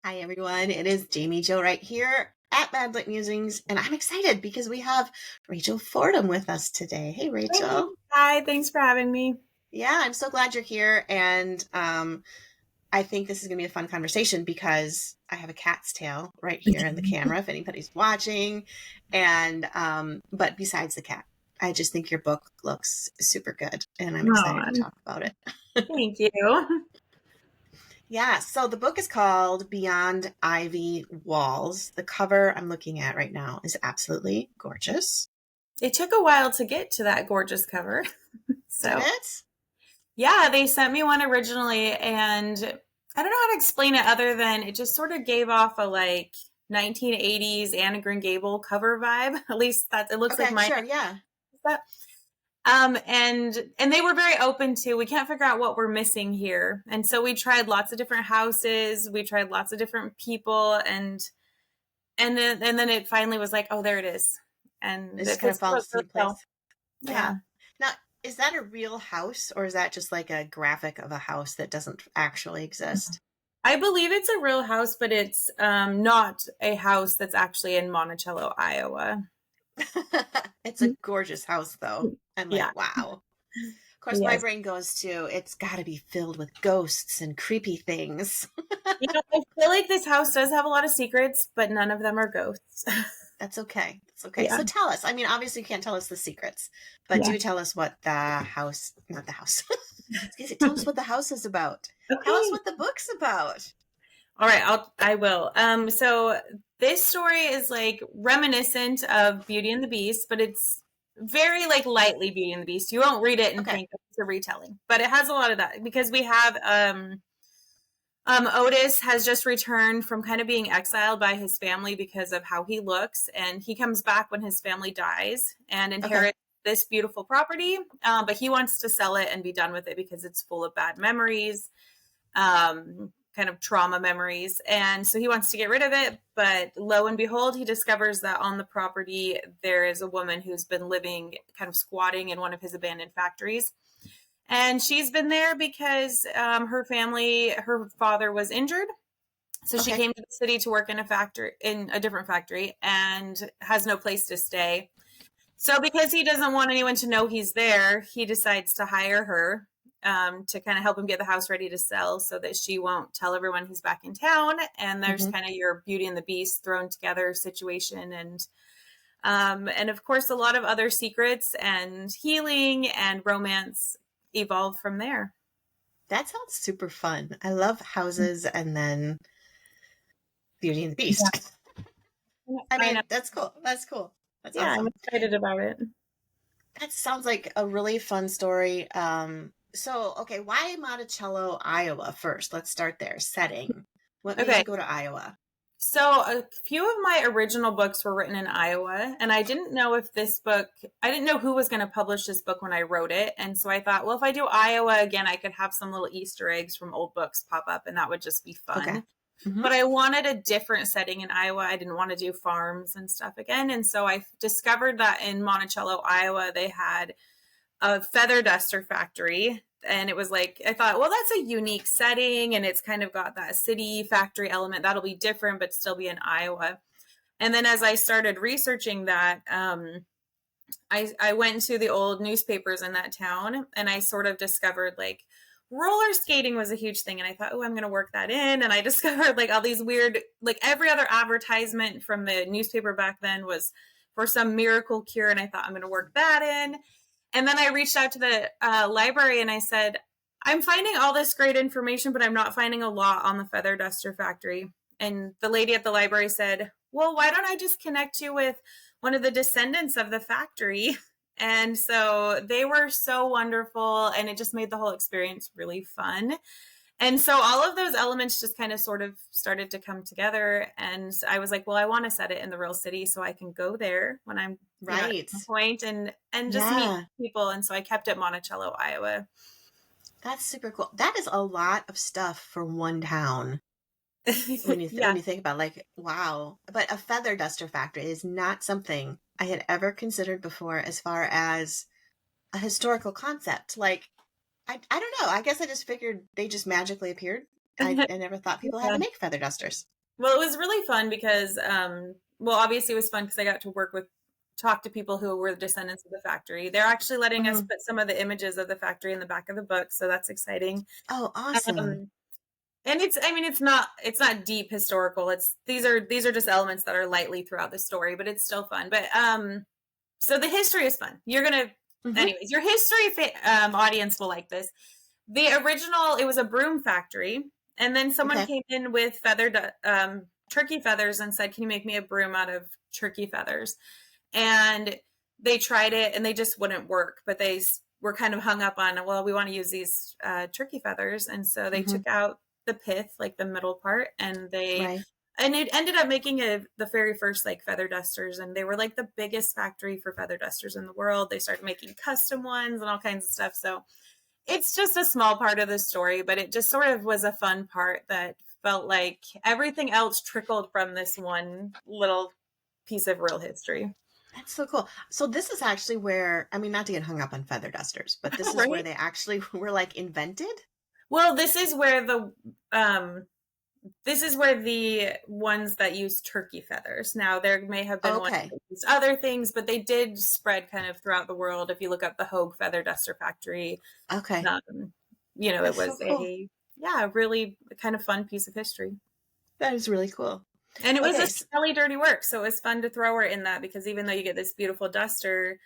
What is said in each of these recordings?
Hi, everyone. It is Jamie Jo right here at Mad Lit Musings, and I'm excited because we have Rachel Fordham with us today. Hey, Hey. Rachel. Hi, thanks for having me. Yeah, I'm so glad you're here, and I think this is going to be a fun conversation because I have a cat's tail right here in the camera if anybody's watching, and but besides the cat, I just think your book looks super good, and I'm excited to Aw, talk about it. thank you. Yeah, so the book is called Beyond Ivy Walls. The cover I'm looking at right now is absolutely gorgeous. It took a while to get to that gorgeous cover. Did So, it? yeah, they sent me one originally, and I don't know how to explain it other than it just sort of gave off a 1980s Anna Green Gable cover vibe. At least that it looks like Okay, my sure, yeah. that. And they were very open to, we can't figure out what we're missing here. And so we tried lots of different houses, we tried lots of different people, and then it finally was like, oh, there it is, and It just it kind of fits the book falls really into well. place. Yeah. Yeah, Now, is that a real house or is that just like a graphic of a house that doesn't actually exist? I believe it's a real house, but it's not a house that's actually in Monticello, Iowa. It's a gorgeous house, though. I'm Yeah, like, wow. Of course, my yes. brain goes to it's got to be filled with ghosts and creepy things. I feel like this house does have a lot of secrets, but none of them are ghosts. That's okay. That's okay. Yeah, So tell us. I mean, obviously, you can't tell us the secrets, but yeah. do tell us what the house, not the house. Excuse me. Tell us what the house is about. Tell us Okay. what the book's about. All right, I will. So this story is like reminiscent of Beauty and the Beast, but it's very lightly Beauty and the Beast. You won't read it and Okay. think it's a retelling, but it has a lot of that because we have Otis has just returned from kind of being exiled by his family because of how he looks, and he comes back when his family dies and Okay. inherits this beautiful property, but he wants to sell it and be done with it because it's full of bad memories, kind of trauma memories. And so he wants to get rid of it. But lo and behold, he discovers that on the property, there is a woman who's been living kind of squatting in one of his abandoned factories. And she's been there because her father was injured. So she Okay. came to the city to work in a different factory, and has no place to stay. So because he doesn't want anyone to know he's there, he decides to hire her to kind of help him get the house ready to sell so that she won't tell everyone he's back in town. And there's Hmm. kind of your Beauty and the Beast thrown together situation. And of course, a lot of other secrets and healing and romance evolve from there. That sounds super fun. I love houses and then Beauty and the Yeah, Beast. I I know. mean, that's cool. That's cool. That's Yeah, I'm awesome. excited about it. That sounds like a really fun story. So okay, why Monticello, Iowa first? Let's start there. Setting. What made Okay. you go to Iowa? So a few of my original books were written in Iowa, and I didn't know if I didn't know who was going to publish this book when I wrote it. And so I thought, well, if I do Iowa again, I could have some little Easter eggs from old books pop up, and that would just be Okay. fun. Hmm. But I wanted a different setting in Iowa. I didn't want to do farms and stuff again. And so I discovered that in Monticello, Iowa, they had a feather duster factory. And it was like, I thought, well, that's a unique setting. And it's kind of got that city factory element. That'll be different, but still be in Iowa. And then as I started researching that, I went to the old newspapers in that town, and I sort of discovered roller skating was a huge thing. And I thought, oh, I'm going to work that in. And I discovered all these weird, every other advertisement from the newspaper back then was for some miracle cure. And I thought, I'm going to work that in. And then I reached out to the library and I said, I'm finding all this great information, but I'm not finding a lot on the feather duster factory. And the lady at the library said, well, why don't I just connect you with one of the descendants of the factory? And so they were so wonderful, and it just made the whole experience really fun. And so all of those elements just kind of sort of started to come together. And I was like, well, I want to set it in the real city so I can go there when I'm, at Right. some point and just meet Yeah. people. And so I kept it Monticello, Iowa. That's super cool. That is a lot of stuff for one town. When you when Yeah. you think about wow. But a feather duster factory is not something I had ever considered before as far as a historical concept. I don't know. I guess I just figured they just magically appeared. I never thought people had to Yeah. make feather dusters. Well, it was really fun because, well, obviously it was fun because I got to talk to people who were descendants of the factory. They're actually letting us Mhm. put some of the images of the factory in the back of the book, so that's exciting. Oh, awesome. Um, and I mean, it's not deep historical. These are just elements that are lightly throughout the story, but it's still fun. But so the history is fun. Mhm. Anyways, your history audience will like this. The original, it was a broom factory, and then someone Okay. came in with turkey feathers and said, "Can you make me a broom out of turkey feathers?" And they tried it, and they just wouldn't work. But they were kind of hung up on, well, we want to use these turkey feathers, and so they Mhm. took out the pith, like the middle part, Right. and it ended up making the very first like feather dusters, and they were like the biggest factory for feather dusters in the world. They started making custom ones and all kinds of stuff. So it's just a small part of the story, but it just sort of was a fun part that felt like everything else trickled from this one little piece of real history. That's so cool. So this is actually where, I mean, not to get hung up on feather dusters, but this is where Right? they actually were like invented. Well, um this is where the ones that use turkey feathers. Now there may have been ones Okay. that used other things, but they did spread kind of throughout the world. If you look up the Hogue Feather Duster Factory, Okay. um, it That's so was cool. a really kind of fun piece of history. That is really cool. And it was Okay. a smelly, dirty work. So it was fun to throw her in that because even though you get this beautiful duster,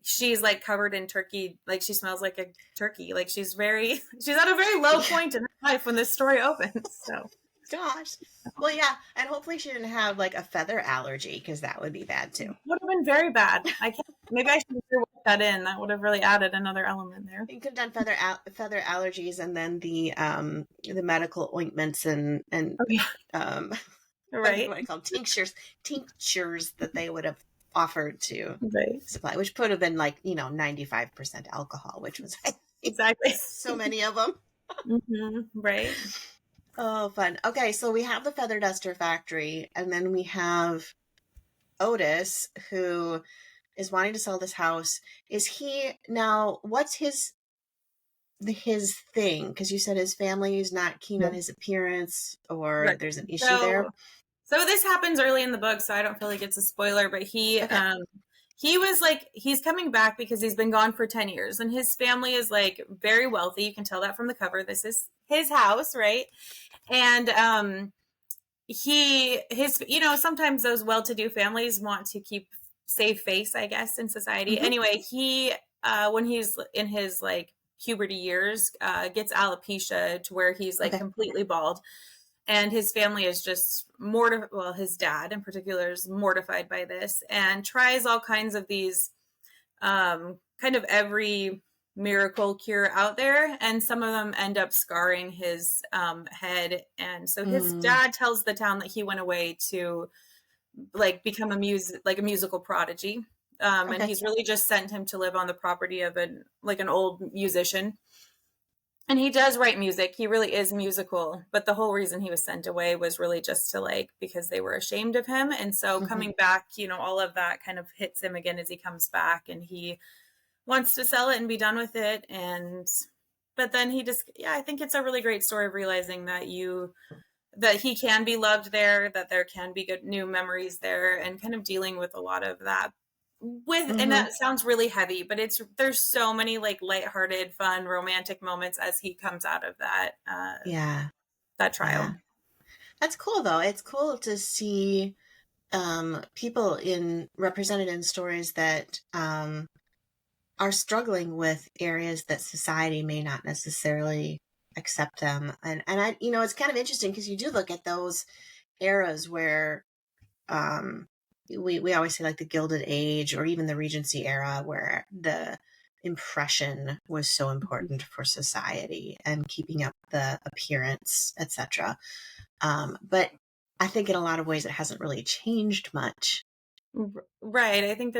she's like covered in turkey. Like she smells like a turkey. Like she's at a very low Yeah. point in her life when this story opens. So Gosh. Well, yeah. And hopefully she didn't have like a feather allergy because that would be bad too. would have been very bad. Maybe I should have worked that in. That would have really added another element there. You could have done feather allergies and then the medical ointments and Oh, yeah. um what do Right. I call them? Tinctures that they would have offered to Right. supply, which could have been like, 95% alcohol, which was I think, Exactly. so many of them. Right. Oh, fun. Okay, so we have the feather duster factory, and then we have Otis, who is wanting to sell this house. Is he now? What's his thing? Because you said his family is not keen on Yeah. his appearance, or Right. there's an issue there. So So this happens early in the book, so I don't feel like it's a spoiler, but Okay. he was like he's coming back because he's been gone for 10 years and his family is like very wealthy. You can tell that from the cover. This is his house, right? And sometimes those well-to-do families want to keep save face, I guess, in society. Mm-hmm. Anyway, he when he's in his like puberty years, gets alopecia to where he's like Okay. completely bald, and his family is just mortified. Well, his dad in particular is mortified by this and tries all kinds of these kind of every miracle cure out there, and some of them end up scarring his head. And so his Mm, dad tells the town that he went away to like become a musical prodigy, and okay. he's really just sent him to live on the property of an old musician. And he does write music. He really is musical. But the whole reason he was sent away was really just to like, because they were ashamed of him. And so Mm-hmm. coming back, all of that kind of hits him again as he comes back and he wants to sell it and be done with it. But then I think it's a really great story of realizing that he can be loved there, that there can be good new memories there, and kind of dealing with a lot of that and Mm-hmm. that sounds really heavy, but there's so many like lighthearted, fun, romantic moments as he comes out of Yeah. that Yeah. trial. That's cool though. It's cool to see people in represented in stories that are struggling with areas that society may not necessarily accept them. And I, it's kind of interesting because you do look at those eras where um we always say like the Gilded Age or even the Regency era where the impression was so important for society and keeping up the appearance, etc. But I think in a lot of ways it hasn't really changed much. Right. I think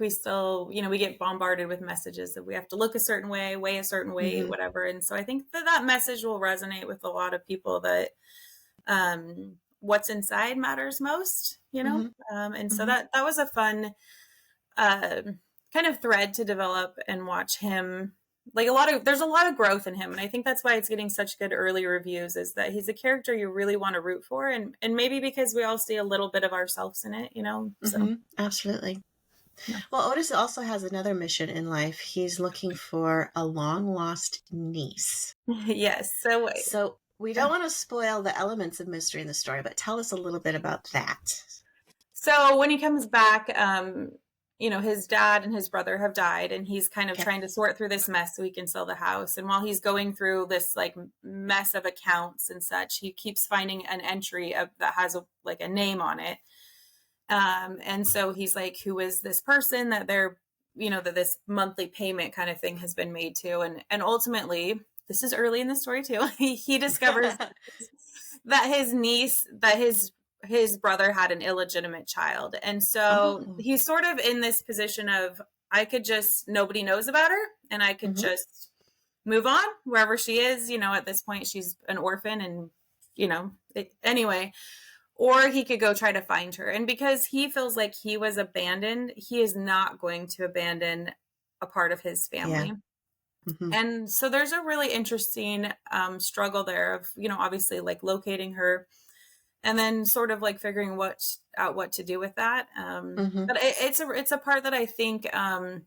we still, we get bombarded with messages that we have to look a certain way, weigh a certain way, Hmm. whatever. And so I think that message will resonate with a lot of people that what's inside matters most, Hmm. and so Hmm. that was a fun uh, kind of thread to develop and watch him. there's a lot of growth in him. And I think that's why it's getting such good early reviews, is that he's a character you really want to root for. And maybe because we all see a little bit of ourselves in it, so. Absolutely. Yeah. Well, Otis also has another mission in life. He's looking for a long lost niece. Yes. So we don't want to spoil the elements of mystery in the story, but tell us a little bit about that. So when he comes back, his dad and his brother have died, and he's kind of Okay. trying to sort through this mess so he can sell the house. And while he's going through this like mess of accounts and such, he keeps finding an entry that has a name on it. And so he's like, who is this person that that this monthly payment kind of thing has been made to? And ultimately, this is early in the story too, he discovers that his brother had an illegitimate child. And so Oh. he's sort of in this position of, nobody knows about her, and I could just move on wherever she is. At this point, she's an orphan, and, anyway. Or he could go try to find her. And because he feels like he was abandoned, he is not going to abandon a part of his family. Yeah. And so there's a really interesting struggle there of, obviously like locating her, and then sort of like figuring out what to do with that. But it's a part that I think that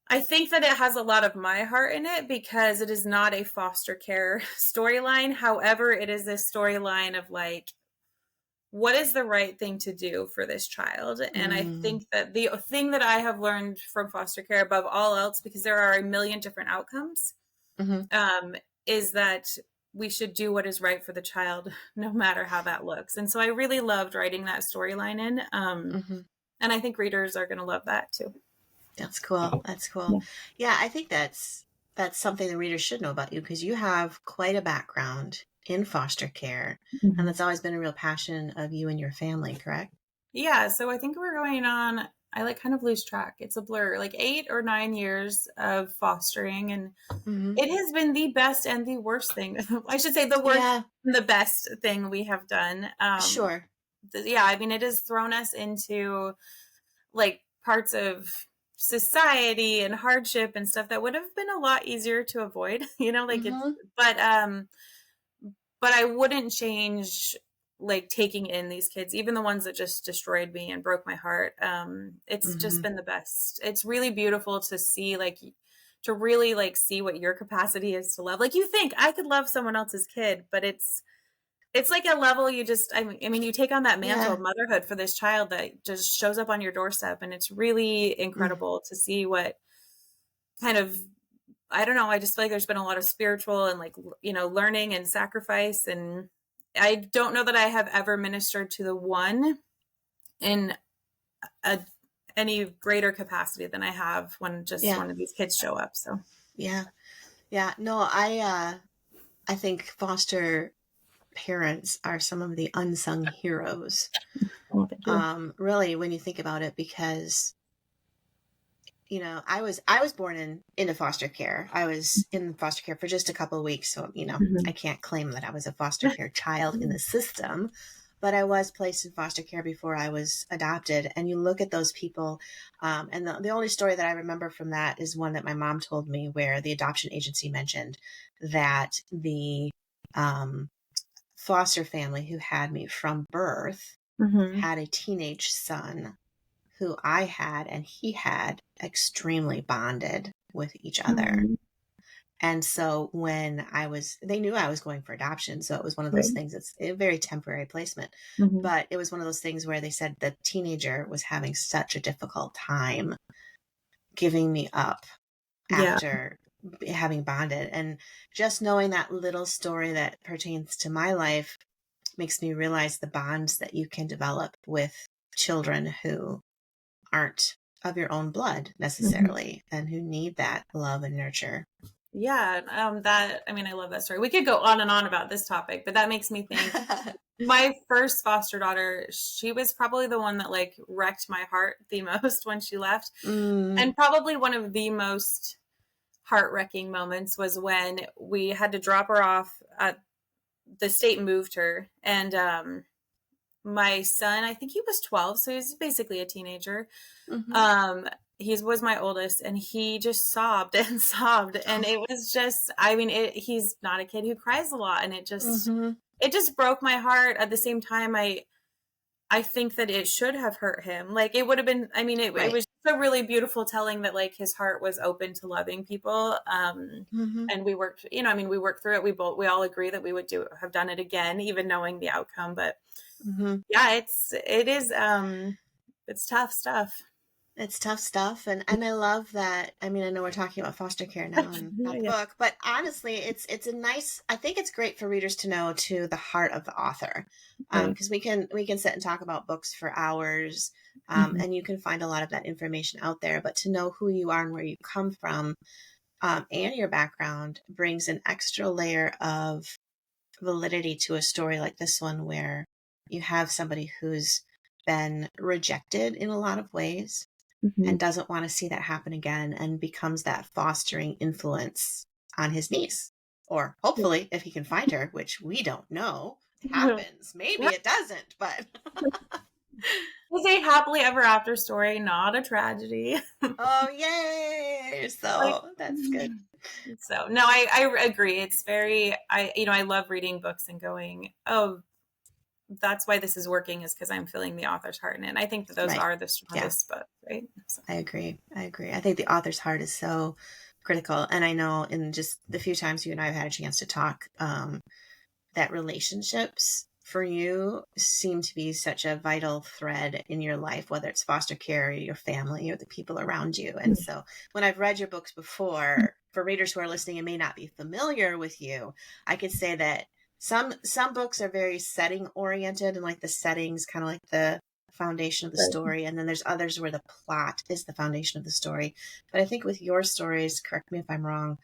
it has a lot of my heart in it, because it is not a foster care storyline. However, it is this storyline of like, what is the right thing to do for this child? And I think that the thing that I have learned from foster care above all else, because there are a million different outcomes, is that we should do what is right for the child, no matter how that looks. And so I really loved writing that storyline in. And I think readers are going to love that too. That's cool. That's cool. Yeah, I think that's something the readers should know about you, because you have quite a background in foster care, and that's always been a real passion of you and your family, correct? Yeah. So I think we're going on, I kind of lose track. It's a blur, like 8 or 9 years of fostering, and it has been the best and the worst thing. I should say the worst and the best thing we have done. Sure. Yeah. I mean, it has thrown us into like parts of society and hardship and stuff that would have been a lot easier to avoid, but I wouldn't change like taking in these kids, even the ones that just destroyed me and broke my heart. It's just been the best. It's really beautiful to see, to really see what your capacity is to love. Like, you think I could love someone else's kid, but it's like a level you just, I mean, you take on that mantle of motherhood for this child that just shows up on your doorstep, and it's really incredible to see what kind of, I don't know, I just feel like there's been a lot of spiritual and learning and sacrifice. And I don't know that I have ever ministered to the one in any greater capacity than I have when just one of these kids show up. So yeah. No, I think foster parents are some of the unsung heroes. Really, when you think about it, because I was born into foster care. I was in foster care for just a couple of weeks, so I can't claim that I was a foster care child in the system, but I was placed in foster care before I was adopted. And you look at those people, and the only story that I remember from that is one that my mom told me, where the adoption agency mentioned that the foster family who had me from birth had a teenage son who I had and he had extremely bonded with each other. And so when they knew I was going for adoption. So it was one of those things, it's a very temporary placement, but it was one of those things where they said the teenager was having such a difficult time giving me up after having bonded. And just knowing that little story that pertains to my life makes me realize the bonds that you can develop with children who aren't of your own blood necessarily, and who need that love and nurture. Yeah. I love that story. We could go on and on about this topic, but that makes me think my first foster daughter, she was probably the one that wrecked my heart the most when she left. And probably one of the most heart-wrecking moments was when we had to drop her off at the state, moved her, and my son, I think he was 12, so he was basically a teenager. he was my oldest, and he just sobbed and sobbed, and it was just, I mean, he's not a kid who cries a lot, and Mm-hmm. it just broke my heart. At the same time, I think that it should have hurt him. Like, it would have been, I mean, it Right. was so really beautiful telling that, like, his heart was open to loving people. Mm-hmm. And we worked, you know, I mean, we worked through it. We all agree that we would have done it again, even knowing the outcome. But Mm-hmm. yeah, it's tough stuff. It's tough stuff, and I love that. I mean, I know we're talking about foster care now and not the Yeah. book, but honestly, it's a nice. I think it's great for readers to know to the heart of the author, Right. because we can sit and talk about books for hours, Mhm. and you can find a lot of that information out there. But to know who you are and where you come from, and your background brings an extra layer of validity to a story like this one, where you have somebody who's been rejected in a lot of ways Mhm. and doesn't want to see that happen again and becomes that fostering influence on his niece. Or hopefully, if he can find her, which we don't know, happens. Maybe Right. it doesn't, but It's a happily ever after story, not a tragedy. oh, yay! Like, So that's good. so no, I agree. It's very, I love reading books and going, oh, that's why this is working, is because I'm feeling the author's heart in it. And I think that those Right. are the Yeah, strongest books, right? So, I agree. I agree. I think the author's heart is so critical. And I know in just the few times you and I have had a chance to talk, that relationships for you seem to be such a vital thread in your life, whether it's foster care or your family or the people around you. And so when I've read your books before, for readers who are listening and may not be familiar with you, I could say that some books are very setting oriented, and like the settings kind of like the foundation of the right. story, and then there's others where the plot is the foundation of the story. But I think with your stories, correct me if I'm wrong,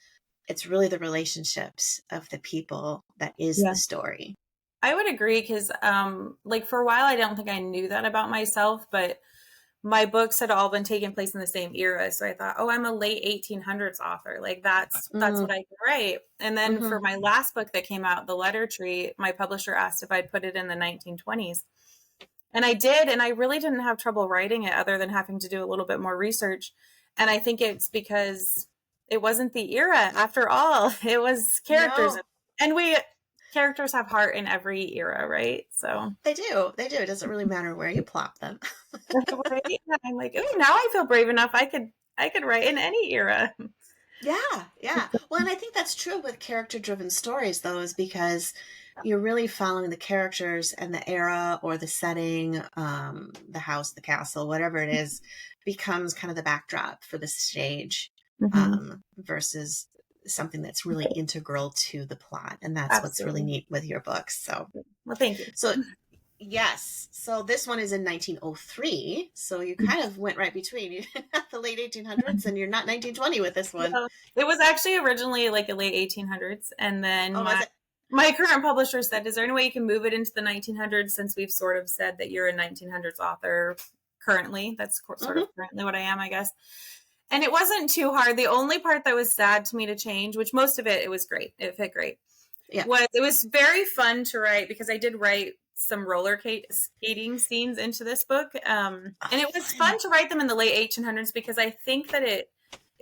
it's really the relationships of the people that is Yeah. the story. I would agree because, like, for a while, I don't think I knew that about myself, but my books had all been taking place in the same era. So I thought, oh, I'm a late 1800s author. Like, that's Mm, what I can write. And then hmm for my last book that came out, The Letter Tree, my publisher asked if I'd put it in the 1920s. And I did, and I really didn't have trouble writing it other than having to do a little bit more research. And I think it's because it wasn't the era after all. It was characters. No, And characters have heart in every era, right? So, they do. They do. It doesn't really matter where you plop them. right? Yeah, I'm like, oh, now I feel brave enough. I could write in any era. Yeah, yeah. Well, and I think that's true with character driven stories, though, is because you're really following the characters and the era or the setting, the house, the castle, whatever it is, becomes kind of the backdrop for the stage, Hmm. versus something that's really integral to the plot. And that's what's really Absolutely. neat with your books. So, Well, thank you. so yes. So this one is in 1903. So you kind of went right between you the late 1800s and you're not 1920 with this one. So it was actually originally like a late 1800s, and then Oh, was my it? my current publisher said, "Is there any way you can move it into the 1900s, since we've sort of said that you're a 1900s author currently?" That's sort of Hmm. currently what I am, I guess. And it wasn't too hard. The only part that was sad to me to change, which most of it was great, it fit great, Yeah. was it was very fun to write because I did write some skating scenes into this book, Oh, and it was fun. fun to write them in the late 1800s because I think that it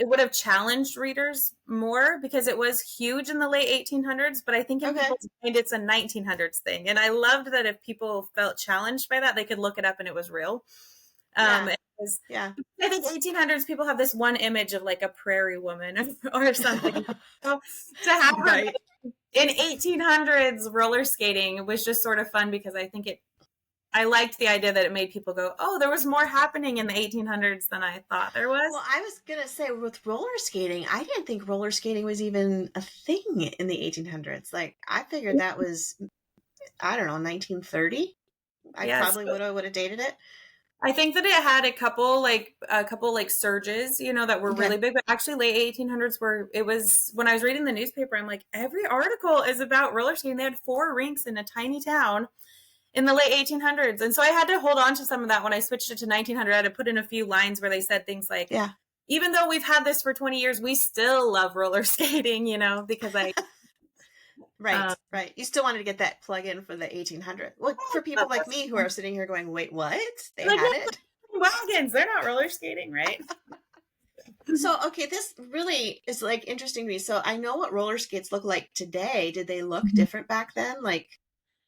would have challenged readers more because it was huge in the late 1800s, but I think in Okay. people's mind it's a 1900s thing, and I loved that if people felt challenged by that, they could look it up and it was real. Yeah. It was, Yeah. I think 1800s people have this one image of like a prairie woman or something. So to have her Right. in 1800s roller skating was just sort of fun because I liked the idea that it made people go, oh, there was more happening in the 1800s than I thought there was. Well, I was going to say with roller skating, I didn't think roller skating was even a thing in the 1800s. Like, I figured that was, I don't know, 1930. I Yes. probably would have dated it. I think that it had a couple like surges, that were Okay. really big, but actually late 1800s were it was when I was reading the newspaper, I'm like, every article is about roller skating. They had 4 rinks in a tiny town in the late 1800s. And so I had to hold on to some of that when I switched it to 1900. I had to put in a few lines where they said things like, Yeah. even though we've had this for 20 years, we still love roller skating, because Right. um, Right. You still wanted to get that plug in for the 1800. Well, for people like me who are sitting here going, wait, what? They like, had it? wagons, they're not roller skating, right? So, okay, this really is like interesting to me. So I know what roller skates look like today. Did they look Mhm. different back then? Like,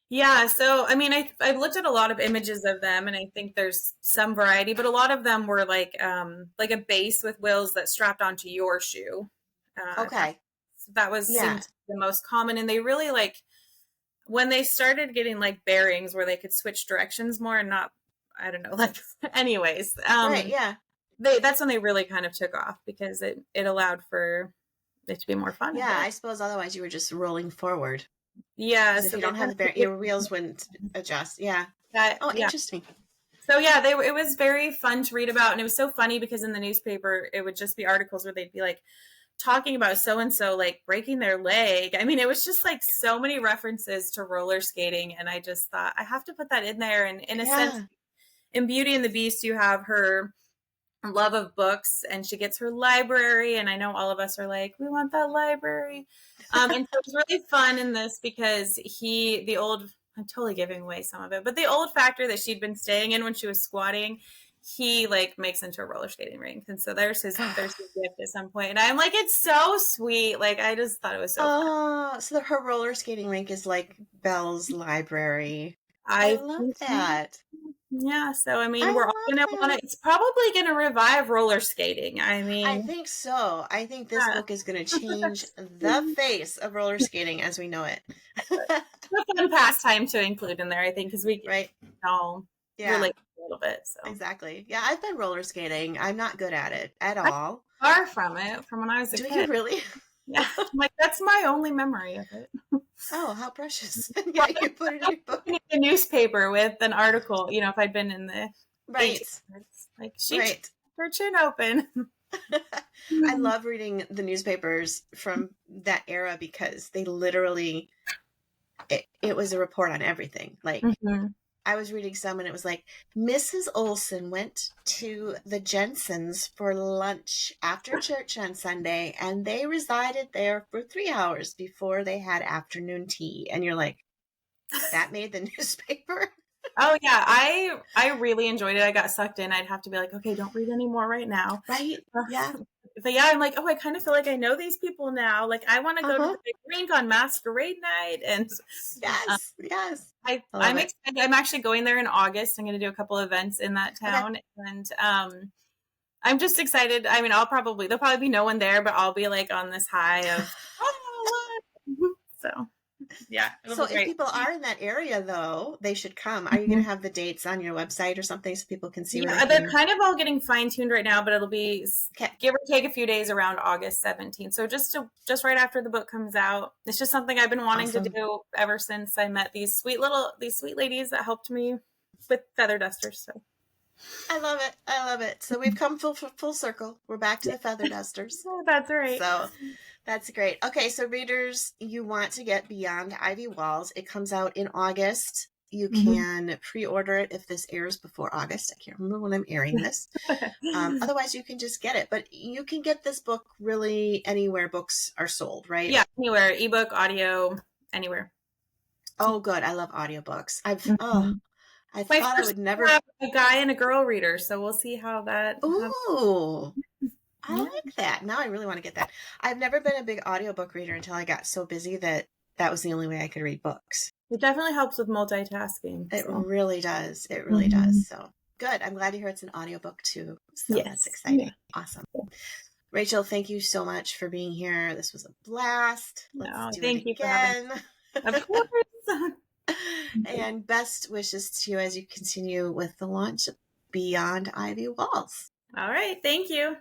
Yeah, so I mean, I've looked at a lot of images of them, and I think there's some variety, but a lot of them were like a base with wheels that strapped onto your shoe. okay, That was yeah, seemed to be the most common, and they really like when they started getting like bearings where they could switch directions more and not, I don't know, like anyways, right, yeah, that's when they really kind of took off because it allowed for it to be more fun, I yeah. guess. I suppose otherwise you were just rolling forward Yeah, because if so you they don't have kind the of your wheels wouldn't adjust. Yeah. that, Oh, yeah. interesting. So yeah, it was very fun to read about, and it was so funny because in the newspaper it would just be articles where they'd be like talking about so and so like breaking their leg. I mean, it was just like so many references to roller skating, and I just thought I have to put that in there. And in a sense, Yeah. in Beauty and the Beast, you have her love of books, and she gets her library, and I know all of us are like, we want that library. And so it was really fun in this because the old, I'm totally giving away some of it, but the old factory that she'd been staying in when she was squatting, he like makes into a roller skating rink, and so there's his gift at some point, and I'm like, it's so sweet. Like I just thought it was so fun. Oh, so her roller skating rink is like Belle's library. I I love think so. that. Yeah, so I mean, I we're all love gonna want that. to. It's probably gonna revive roller skating. I I mean, think so. I think this yeah. book is going to change the face of roller skating as we know it. A fun pastime to include in there, I think, because we can Right? all Yeah, relate a little bit. So exactly. Yeah, I've been roller skating. I'm not good at it at I'm all. far from it from when I was a Do you kid. really? Yeah, I'm like that's my only memory of it. Oh, how precious. Well, Yeah, you put it in your book. opening the newspaper with an article, if I'd been in the Right. 1800s, like she Right. her chin open. I love reading the newspapers from that era because they literally it was a report on everything. Like Mhm. I was reading some and it was like Mrs. Olson went to the Jensens for lunch after church on Sunday and they resided there for 3 hours before they had afternoon tea. And you're like, that made the newspaper? Oh yeah, I really enjoyed it. I got sucked in. I'd have to be like, okay, don't read anymore right now. Right? Yeah. But yeah, I'm like, oh, I kind of feel like I know these people now. Like, I want to go to Uh-huh. the big rink on Masquerade Night, and uh, Yes. Yes. I love I'm it. excited. I'm actually going there in August. I'm going to do a couple events in that Okay. town, and I'm just excited. I mean, there'll probably be no one there, but I'll be like on this high of oh, look. So yeah, it'll So be if great. people are in that area though, they should come. Are you going Mhm. to have the dates on your website or something so people can see where they Yeah, they're can? kind of all getting fine tuned right now, but it'll be Okay. give or take a few days around August 17th. So just right after the book comes out. It's just something I've been wanting to Awesome. do ever since I met these sweet ladies that helped me with feather dusters. So I love it. I love it. So we've come full circle. We're back to yeah, the feather dusters. that's right. So that's great. Okay, so readers, you want to get Beyond Ivy Walls. It comes out in August. You Mhm. can pre-order it if this airs before August. I can't remember when I'm airing this. Otherwise, you can just get it. But you can get this book really anywhere books are sold, right? Yeah, anywhere, ebook, audio, anywhere. Oh, good. I love audiobooks. Mhm. I My thought I first would one, never. a guy and a girl reader, so we'll see how. Ooh, I Yeah. like that. Now I really want to get that. I've never been a big audiobook reader until I got so busy that that was the only way I could read books. It definitely helps with multitasking. It So really does. It really does. Mhm. So good. I'm glad to hear it's an audiobook too. So that's Yes. Yeah. exciting. Awesome. Rachel, thank you so much for being here. This was a blast. Let's No, do it thank you for having me. again. Of course. And best wishes to you as you continue with the launch of Beyond Ivy Walls. All right. Thank you.